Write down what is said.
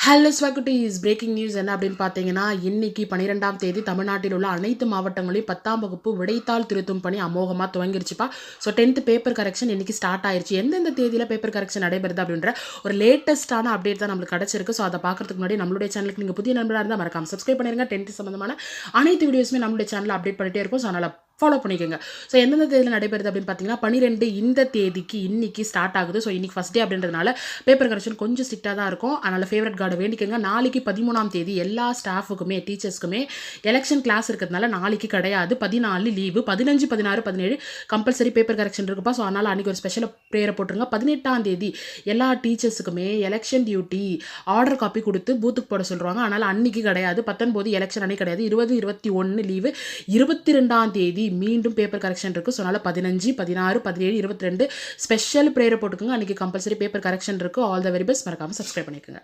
Hello ஸ்வாகுட்டீஸ், breaking news என்ன அப்படின்னு பார்த்தீங்கன்னா, இன்னைக்கு 12ஆம் தேதி தமிழ்நாட்டில் உள்ள அனைத்து மாவட்டங்களையும் 10ஆம் வகுப்பு விடைத்தாள் திருத்தும் பணி அமோகமாக துவங்கிருச்சுப்பா. ஸோ 10th பேப்பர் கரெக்ஷன் இன்னைக்கு ஸ்டார்ட் ஆயிருச்சு. எந்தெந்த தேதியில் பேப்பர் கரெக்ஷன் நடைபெறுது அப்படின்ற ஒரு லேட்டஸ்ட்டான அப்டேட் தான் நம்மளுக்கு கிடச்சிருக்கு. ஸோ அதை பார்க்கறதுக்கு முன்னாடி நம்மளுடைய சேனலுக்கு நீங்கள் புதிய நண்பராக இருந்தால் மறக்காம சப்ஸ்கிரைப் பண்ணிருங்க. 10th சம்பந்தமான அனைத்து வீடியோஸுமே நம்மளுடைய சேனலில் அப்டேட் பண்ணிட்டே இருக்கும். ஸோ அதனால் ஃபாலோ பண்ணிக்கோங்க. ஸோ எந்தெந்த தேதியில் நடைபெறுது அப்படின்னு பார்த்தீங்கன்னா, 12 இந்த தேதிக்கு இன்னைக்கு ஸ்டார்ட் ஆகுது. ஸோ இன்னைக்கு ஃபஸ்ட் டே அப்படின்றதுனால பேப்பர் கரெக்ஷன் கொஞ்சம் ஸ்ட்ரிக்டாக தான் இருக்கும். அதனால் ஃபேவரட் கார்டை வேண்டிக்கோங்க. நாளைக்கு 13ஆம் தேதி எல்லா ஸ்டாஃபுக்குமே டீச்சர்ஸ்க்குமே எலெக்ஷன் கிளாஸ் இருக்கிறதுனால நாளைக்கு கிடையாது. 14 லீவு. 15, 16, 17 கம்பல்சரி பேப்பர் கரெக்ஷன் இருக்குப்பா. ஸோ அதனால் அன்றைக்கி ஒரு ஸ்பெஷல் ப்ரேயரை போட்டுருங்க. 18ஆம் தேதி எல்லா டீச்சர்ஸுக்குமே எலெக்ஷன் டியூட்டி ஆர்டர் காப்பி கொடுத்து பூத்துக்கு போட சொல்லுவாங்க. அதனால் அன்றைக்கி கிடையாது. 19 எலெக்ஷன் அன்றைக்கி கிடையாது. 20, 21 லீவு. 22ஆம் தேதி மீண்டும் பேப்பர் கரெக்ஷன் இருக்குது. ஸோ அதனால் 15, 16, 17, 22 ஸ்பெஷல் ப்ரேயரை போட்டுக்கோங்க. அன்றைக்கி கம்பல்சரி பேப்பர் கரெக்ஷன் இருக்குது. All the very best. மறக்காமல் சப்ஸ்கிரைப் பண்ணிக்கோங்க.